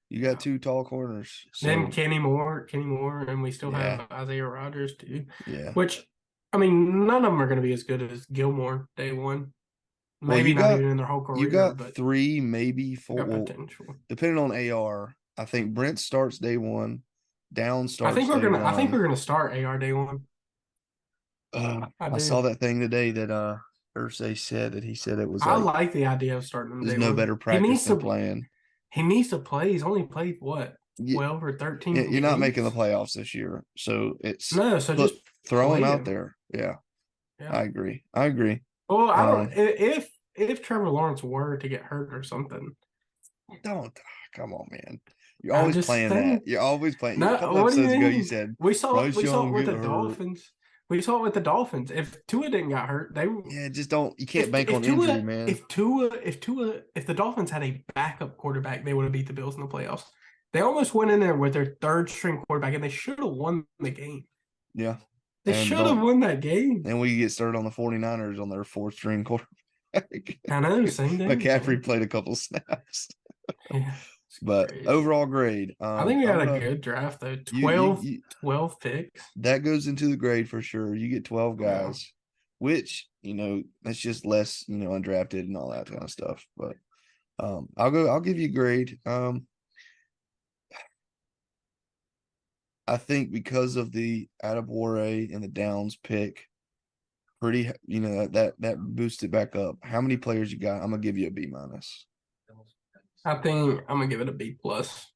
You got Yeah. two tall corners. Then So Kenny Moore, and we still yeah, have Isaiah Rogers too. yeah. Which, I mean, none of them are going to be as good as Gilmore day one. Well, Maybe not even in their whole you career, got but three, maybe they four. got Well, potential. depending on AR, I think Brent starts day one, Down starts day I think we're one. gonna start AR day one. I I saw do. that thing today that Ursay said that he said it was I like like the idea of starting him there's day no one. better practice than playing. He needs to play. He's only played what, You, 12 or 13 you're not making the games? playoffs this year, so it's No, so put just throw him play out him. there. Yeah, Yeah. I agree. I agree. Well, I don't Um, if Trevor Lawrence were to get hurt or something. don't come on, man. You're I'm always just playing that. saying. You're always playing. A No, couple what do you episodes ago, you mean? said We Bryce saw it Young with get the hurt. Dolphins. We saw it with the Dolphins. If Tua didn't got hurt, they Yeah, just don't. You can't bank on injury, man. if the Dolphins had a backup quarterback, they would have beat the Bills in the playoffs. They almost went in there with their third string quarterback, and they should have won the game. Yeah, They and should have don't. won that game. And we get started on the 49ers on their fourth string quarterback. I know, same thing. McCaffrey played a couple snaps, Yeah, it's but crazy. overall grade. I think we I'm had a gonna good draft though. you 12 picks. that goes into the grade for sure. You get 12 Yeah. guys, which that's just less undrafted and all that kind of stuff. But I'll give you a grade. I think because of the Atabore and the Downs pick, pretty that boosts it back up. How many players you got? I'm gonna give you a B minus. I think I'm gonna give it a B plus.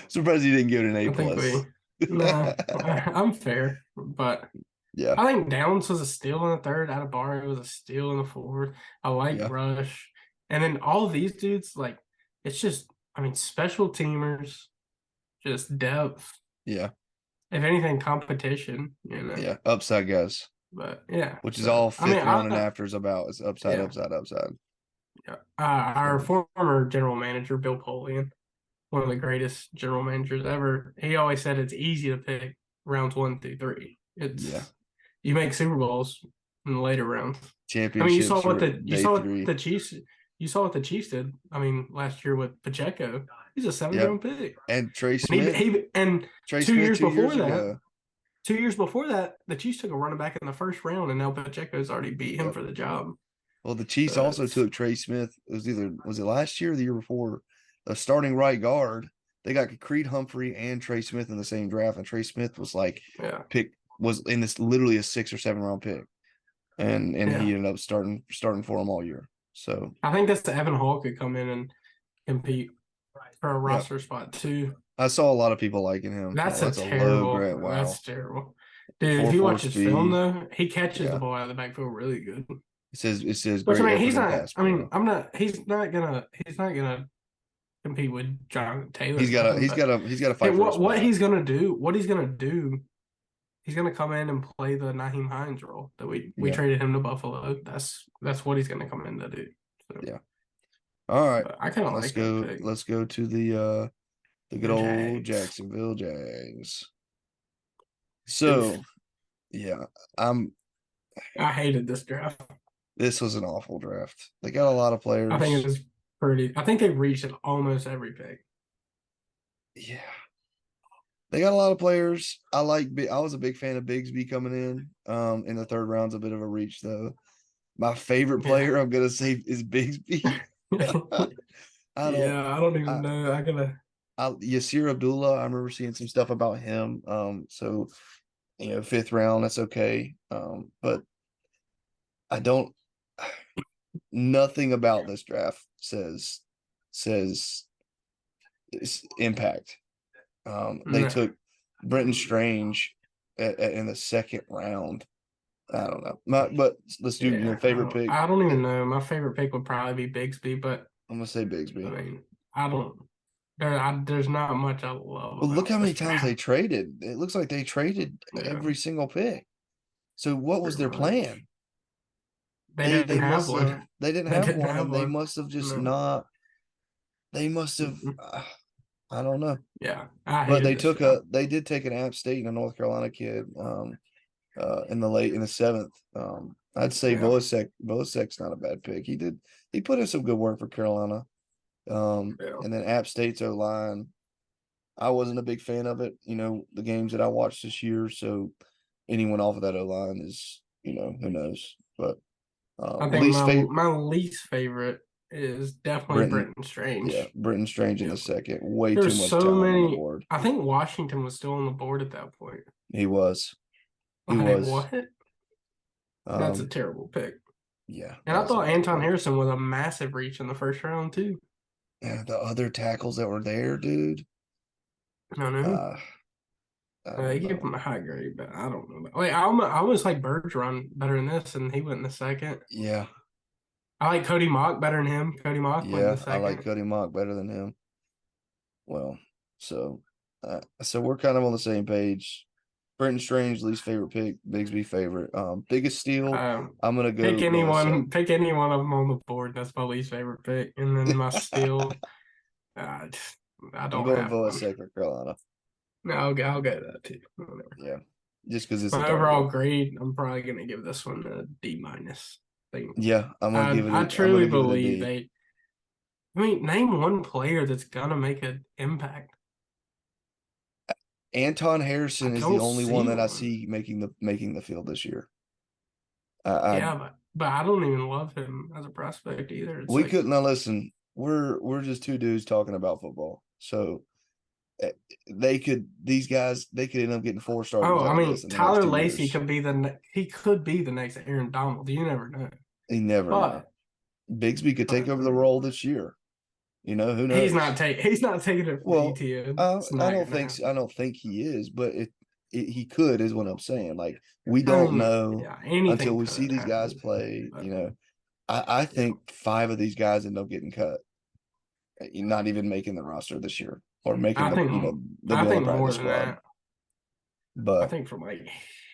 Surprised you didn't give it an A I think plus. we nah, I'm fair, but Yeah, I think Downs was a steal in the third. Atabari was a steal in the fourth. I like yeah, Rush, and then all of these dudes like it's just I mean special teamers, just depth. yeah, If anything, competition. You know, yeah. Upside guys, but yeah. which is So all I mean, fifth round and after is about. It's upside, yeah. upside, upside. Yeah. Our So former general manager, Bill Polian, one of the greatest general managers ever, he always said it's easy to pick rounds 1 through 3. yeah, It's you make Super Bowls in the later rounds. I mean, championships are you day saw what three. the Chiefs you saw what the Chiefs did. I mean, last year with Pacheco, he's a seventh Yep, round pick, and Trey and Smith. Trey two Smith years 2 years before that, ago. 2 years before that, the Chiefs took a running back in the first round, and now Pacheco's already beat him Yep. for the job. Well, the Chiefs So also it's took Trey Smith. It was it last year or the year before? A starting right guard. They got Creed Humphrey and Trey Smith in the same draft, and Trey Smith was like yeah, was in this literally a 6 or 7 round pick, and he yeah. ended up starting for him all year. So I think that's the Evan Hall could come in and compete for a yeah, roster spot too. I saw a lot of people liking him. Oh, that's a low grade. Wow, That's terrible. Dude, if four you four watch his film speed. though, he catches the Yeah, ball out of the backfield really good. it says Which I great mean, effort in pass pro. he's not gonna compete with Jonathan Taylor He's or got to nothing, he's got but to he's got to fight for a spot. what he's gonna do, he's gonna come in and play the Naheem Hines role that we Yeah, traded him to Buffalo. That's what he's gonna come in to do. So, yeah. All right, but I kinda let's like that go. pick. Let's go to the good The old Jags. Jacksonville Jags. Oof. So yeah, I'm. I hated this draft. This was an awful draft. They got a lot of I think players. it was pretty. I think they've reached at almost every pick. Yeah, They got a lot of players. I was a big fan of Bigsby coming in the third round's a bit of a reach though. My favorite Yeah. player I'm gonna say is Bigsby. I don't Yeah, I don't even I, know. I gotta. Yasir Abdullah, I remember seeing some stuff about him. So fifth round, that's okay. But I don't nothing about this draft says it's impact. They No. took Brenton Strange in the second round. I don't know. But let's do Yeah, favorite pick. I don't even know. My favorite pick would probably be Bigsby, but I'm gonna say I Bigsby. mean, I don't. There's not much I love Well, look about how this many times they draft. traded. It looks like they traded Yeah, every single pick. So what was pretty their much. plan? They didn't They have must have one. they didn't They have didn't one, have and they one. must have just No. not. They must have. Mm-mm. I don't know. Yeah, I But hated this draft. they did take an App State and a North Carolina kid in the seventh. I'd say Yeah, Vosek's not a bad pick. He put in some good work for Carolina. yeah. And then App State's O line. I wasn't a big fan of it, the games that I watched this year. So anyone off of that O line is, who knows. But I think least favorite my least favorite is definitely Brenton, Brenton yeah, Strange. Brenton Strange in the Yeah, second. Way too there's much so talent on the many. board. I think Washington was still on the board at that point. He was. He Like was. what? That's a Um, terrible pick. yeah, And I that's a thought bad Anton pick. Harrison was a massive reach in the first round too. Yeah, the other tackles that were there, dude. I know. Uh, I They don't give know. him a high grade, but I don't know. Like I almost like Bergeron better than this, and he went in the second. Yeah, I like Cody Mock better than him. Cody Mock went in the yeah, I like second. Cody Mock better than him. Well, so we're kind of on the same page. Brenton Strange, least favorite pick, Bigsby favorite. Biggest steal, Um, I'm gonna go Vosak. pick any one of them on the board. That's my least favorite pick. And then my steal, uh, I I'm don't going have one. Vosak for Carolina. No, I'll go that too. Whatever. Yeah, just because it's a My target. overall grade, I'm probably gonna give this one a D minus. Thing. Yeah, I I'm gonna truly give it a believe D. they. I mean, name one player that's gonna make an impact. Anton I Harrison is the don't only one see that I one. see making the field this year. I Yeah, but I don't even love him as a prospect either. It's we like, couldn't now listen. We're just two dudes talking about football. So eh, these guys they could end up getting four starters oh, I out of this mean, in the next Tyler 2 years. Lacey could be he could be the next Aaron Donald. You never know. You never know. But Bigsby could take but over the role this year. Who knows? he's not taking it from Well, ETN. It's not gonna I happen. don't think he is, but he could is what I'm saying. Like we I don't mean, know yeah, until anything we see could these guys happen. play. But I yeah, think five of these guys end up getting cut, not even making the roster this year or making I think they'll be on the more practice than squad. that. I But think from like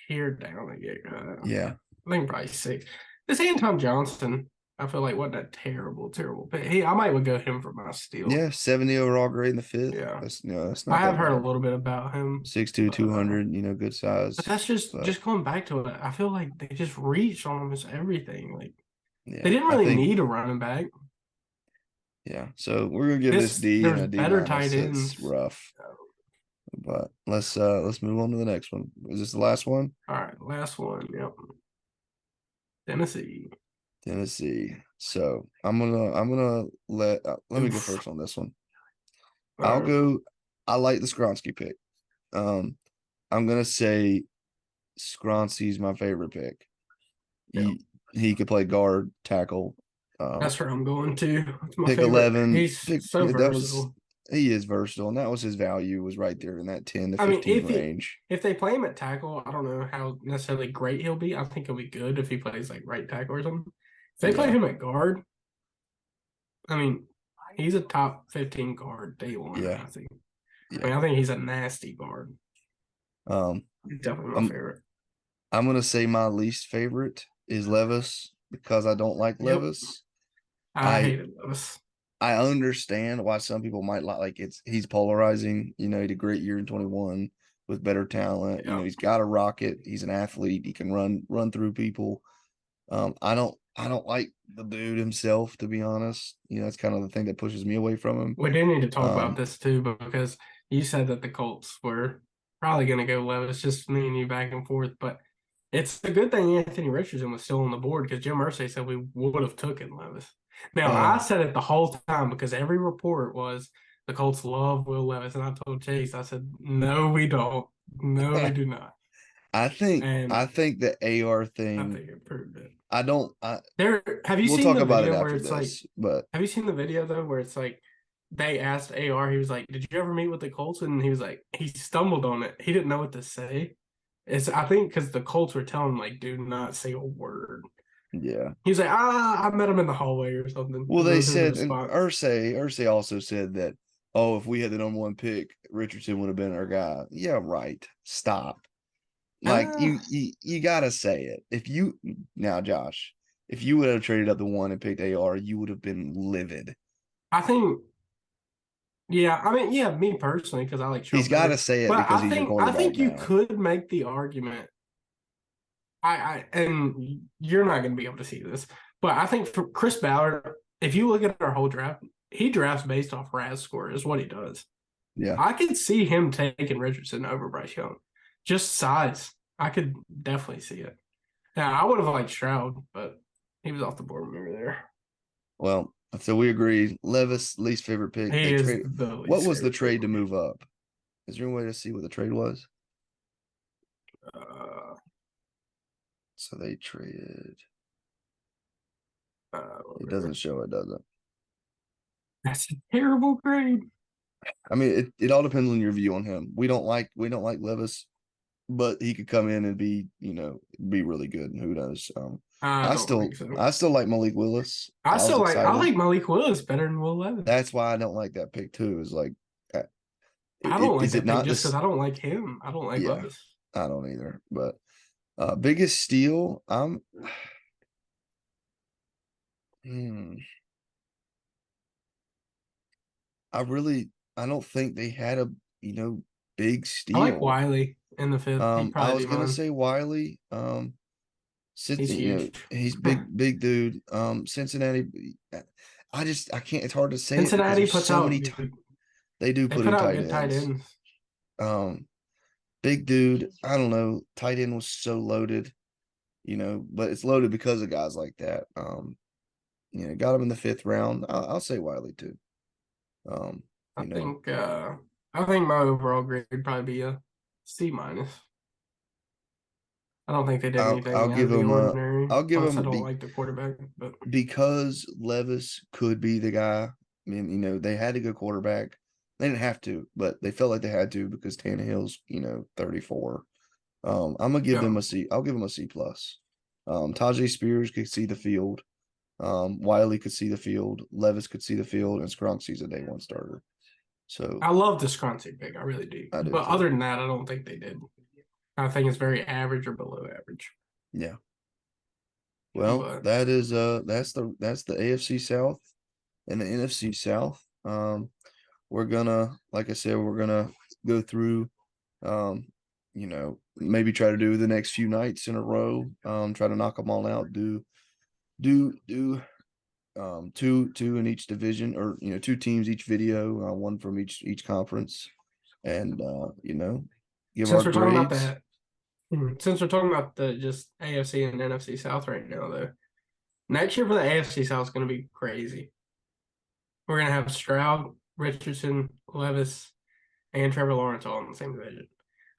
here down they get yeah, I think probably six. This Anton Johnston, I feel like wasn't a terrible pick. I might would go him for my steal. yeah, 70 overall grade in the fifth. Yeah. That's I not have that heard a bad. little bit about him, 6'2", but 200, good size. that's But just going back to it. I feel like they just reached on almost everything. Like they yeah, didn't I really think need a running back. yeah. So we're gonna give this This D and there's a D better minus. tight That's ends. rough. But let's move on to the next one. Is this the last one? All right, last one. Yep, Tennessee. Tennessee. So I'm gonna let me go Oof. first on this one. All I'll right. go. I like the Skronsky pick. Um, I'm gonna say Skronski's my favorite pick. Yep. He could play guard, tackle. That's where I'm going to. It's my Pick favorite. 11. He's Pick so that was versatile. he is versatile, and that was his value was right there in that 10 to I mean, 15 range. if they play him at tackle, I don't know how necessarily great he'll be. I think he'll be good if he plays like right tackle or something. If they play Yeah, him at guard, I mean, he's a top 15 guard day one. yeah, I think. I yeah. mean, I think he's a nasty guard. Um, He's definitely my I'm favorite. I'm gonna say my least favorite is Levis because I don't like Yep, Levis. I I hated Lewis. I understand why some people might like he's polarizing. He had a great year in 21 with better talent. Yeah, He's got a rocket. He's an athlete. He can run through people. I don't like the dude himself, to be honest. That's kind of the thing that pushes me away from him. we do need to talk about Um, this too because you said that the Colts were probably gonna go Levis, just me and you back and forth. But it's a good thing Anthony Richardson was still on the board because Jim Irsay said we would have taken Levis. Now I Uh, said it the whole time because every report was the Colts love Will Levis, and I told Chase, I said, no, we don't. No, we do not. I And think the AR I thing. think it proved it. I don't. There, have you We'll seen talk the about it video where after it's like, this, but have you seen the video though where it's like they asked AR, he was like, "Did you ever meet with the Colts?" And he was like, he stumbled on it. He didn't know what to say. It's I think because the Colts were telling him like, "Do not say a word." yeah. He was like, "Ah, I met him in the hallway or something." Well, And that they was his said, and response. Ursay also said that, oh, if we had the number one pick, Richardson would have been our guy. Yeah, right. Stop. Like Ah, you gotta say it. If you now, Josh, if you would have traded up the one and picked AR, you would have been livid. I think, yeah, I mean, yeah, me personally because I like He's Stroud got to better. say it But because he's your I quarterback think you now. could make the argument and you're not going to be able to see this, but I think for Chris Ballard, if you look at our whole draft, he drafts based off RAS score, is what he does. Yeah. I could see him taking Richardson over Bryce Young, just size. I could definitely see it. Now I would have liked Stroud, but he was off the board when we were there. Well, so we agree. Levis, least favorite pick. He They is trade. the What least was the favorite pick trade for to me. move up? Is there any way to see what the trade was? Uh, So they traded. It whatever. doesn't show it, does it? That's a terrible grade. I mean, it all depends on your view on him. We don't like Levis, but he could come in and be, be really good. Who knows? I I don't still think so. I still like Malik Willis. I was I excited. like Malik Willis better than Will Levis. That's why I don't like that pick too. Is like, uh, I don't like is it that pick not just because this? I don't like him. I don't like Yeah, Levis. I don't either. But biggest steal, hmm, I don't think they had a big I like steal. Wiley in the fifth. He'd I probably was be gonna mine. say Wiley. He's huge. He's big dude. Cincinnati. I can't. It's hard to say it because Cincinnati there's puts so many. out dude, They do they put put in out tight good tight ends. ends. Um, Big dude. I don't know. Tight end was so loaded, but it's loaded because of guys like that. Got him in the fifth round. I'll say Wiley too. Um, I you know, think I think my overall grade would probably be a C minus. I don't think they did I'll anything out give of the him a. ordinary. I'll give Plus, I him don't like the quarterback, but because Levis could be the guy. I mean, they had to go quarterback. They didn't have to, but they felt like they had to because Tannehill's, 34. I'm gonna give yeah, them a C. I'll give them a C plus. Tajay Spears could see the field. Wiley could see the field. Levis could see the field, and Skronk sees a day one starter. So I love the Scruncy pick. I really do. I do But too. other than that, I don't think they did. I think it's very average or below average. Yeah. Well, But that's the AFC South and the NFC South. We're gonna, like I said, we're gonna go through, maybe try to do the next few nights in a row. Try to knock them all out. Do two in each division, or two teams each video, one from each conference, and give our since we're talking about grades. that, since we're talking about the just AFC and NFC South right now, though, next year for the AFC South is going to be crazy. We're going to have Stroud, Richardson, Levis, and Trevor Lawrence all in the same division.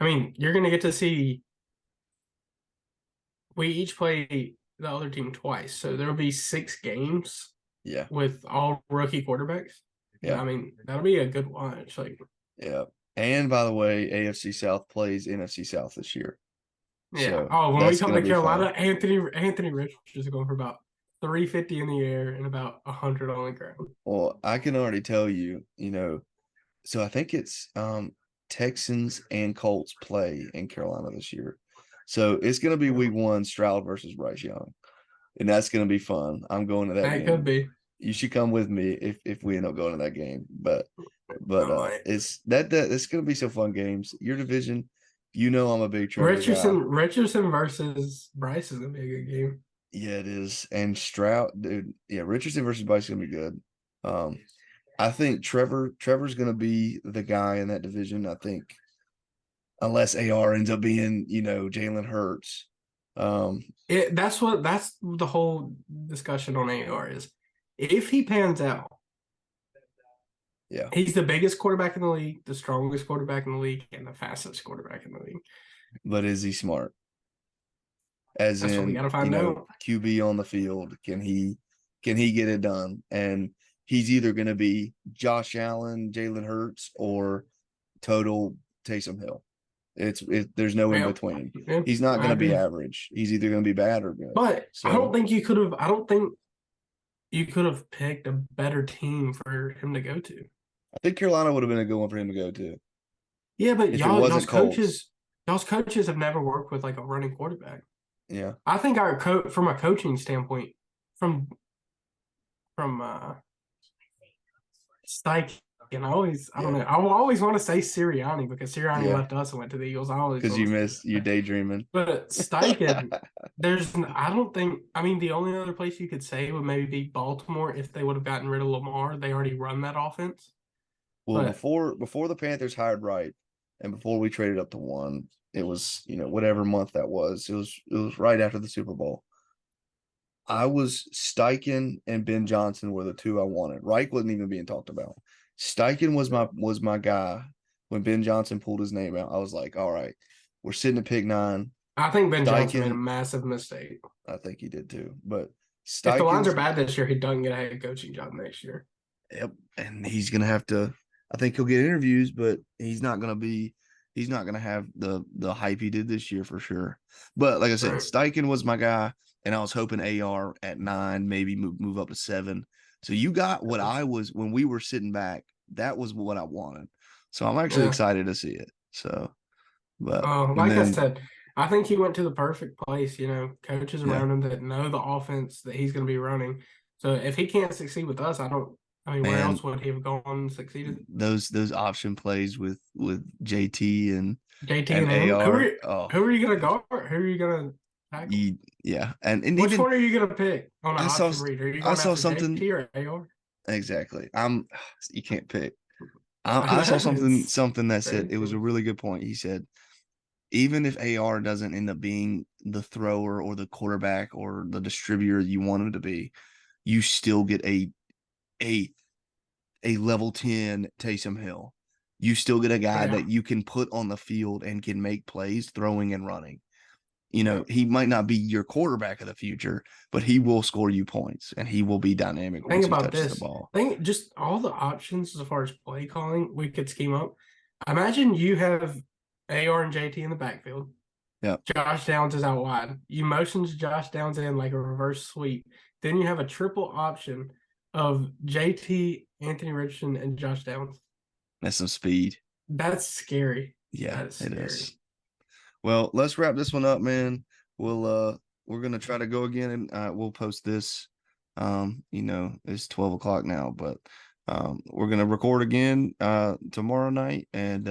I mean, you're going to get to see. We each play the other team twice, so there will be 6 games Yeah, with all rookie quarterbacks. yeah, I mean, that'll be a good watch. Like, yeah. And by the way, AFC South plays NFC South this year, yeah. so Oh, when we that's come gonna to be Carolina, fun. Anthony Richards is going for about 350 in the air and about 100 on the ground. Well, I can already tell you, so I think it's Texans and Colts play in Carolina this year. So it's going to be week one, Stroud versus Bryce Young. And that's going to be fun. I'm going to that That could game. be. You should come with me if we end up going to that game. But I might. it's going to be some fun games. Your division, I'm a big Trevor guy. Richardson versus Bryce is gonna be a good game. Yeah, it is. And Stroud, dude, yeah, Richardson versus Bryce is going to be good. Um, I think Trevor's going to be the guy in that division. unless AR ends up being, Jalen Hurts. Um, That's the whole discussion on AR is. If he pans out, yeah, he's the biggest quarterback in the league, the strongest quarterback in the league, and the fastest quarterback in the league. but is he smart? As That's what we in, got to find out. QB on the field, can he get it done? And he's either going to be Josh Allen, Jalen Hurts, or total Taysom Hill. There's no in Yep. between. Yeah, He's not I going to be agree. average. He's either going to be bad or good. But I don't So think you could have. I don't think you could have picked a better team for him to go to. I think Carolina would have been a good one for him to go to Yeah, but if it y'all's wasn't Colts. coaches have never worked with like a running quarterback. Yeah, I think from a coaching standpoint, from from Stike, and I don't yeah, know. I will always want to say Sirianni because Sirianni yeah. left us and went to the Eagles. I always Because want you to say missed you that. daydreaming. But Steichen, I don't think, I mean, the only other place you could say would maybe be Baltimore if they would have gotten rid of Lamar. They already run that offense. Well, But before the Panthers hired Wright, and before we traded up to one, it was whatever month that was. It was right after the Super Bowl. I was Steichen and Ben Johnson were the two I wanted. Reich wasn't even being talked about. Steichen was my guy when Ben Johnson pulled his name out. I was like, all right, we're sitting at pick 9. I think Ben Johnson made a Steichen, massive mistake. I think he did too. But If the lines are Steichen's bad this year, he doesn't get a head coaching job next year. Yep, and he's gonna have to. I think he'll get interviews, but He's not gonna have the hype he did this year for sure. But like I said, Right. Steichen was my guy, and I was hoping AR at 9, maybe move up to 7. So you got what I was when we were sitting back. That was what I wanted. So I'm actually Yeah. excited to see it. So, but and Like I then said, I think he went to the perfect place. Coaches yeah, around him that know the offense that he's going to be running. So if he can't succeed with us, I don't. I mean, where else man, would he have gone and succeeded? those option plays with JT JT and and him. AR. Oh, Who are you going to guard? Who are you going to tackle? yeah, and Which even one are you going to pick on an I saw option read? Are you I going saw after something JT or AR? exactly. You can't pick. I I saw know it's something that said it was crazy. a really good point. He said even if AR doesn't end up being the thrower or the quarterback or the distributor you want him to be, you still get a a level 10 Taysom Hill. You still get a guy Yeah, that you can put on the field and can make plays throwing and running. yeah. He might not be your quarterback of the future, but he will score you points and he will be dynamic Think once he about touches the this. ball. Think just all the options as far as play calling we could scheme up. Imagine you have AR and JT in the backfield. Yeah. Josh Downs is out wide. You motions Josh Downs in like a reverse sweep. Then you have a triple option of JT, Anthony Richardson, and Josh Downs. That's some speed. That's scary. Yeah, That is it scary. is. Well, let's wrap this one up, man. We're gonna try to go again and we'll post this. It's 12 o'clock now, but we're gonna record again tomorrow night and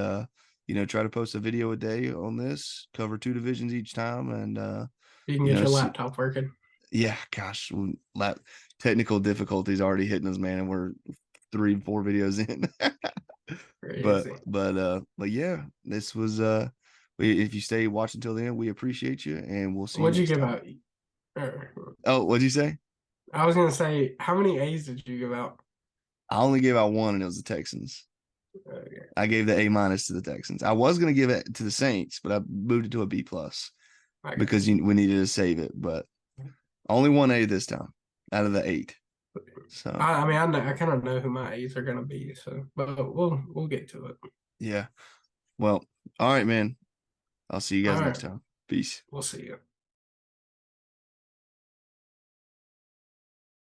try to post a video a day on this, cover 2 divisions each time and You can get your see, laptop working. yeah, gosh, technical difficulties already hitting us, man, and we're 3 4 videos in. but Crazy. but yeah, this was if you stay watch until the end, we appreciate you and we'll see you What'd you next give time. out? Oh, what'd you say? I was gonna say, how many A's did you give out? I only gave out one and it was the Texans. Okay. I gave the A- to the Texans. I was gonna give it to the Saints, but I moved it to a B+ I got because you. we needed to save it, but only one A this time out of the 8. So I mean, I kind of know who my A's are gonna be, so but we'll get to it. yeah. Well, all right, man. I'll see you All guys next right, time. Peace. we'll see you.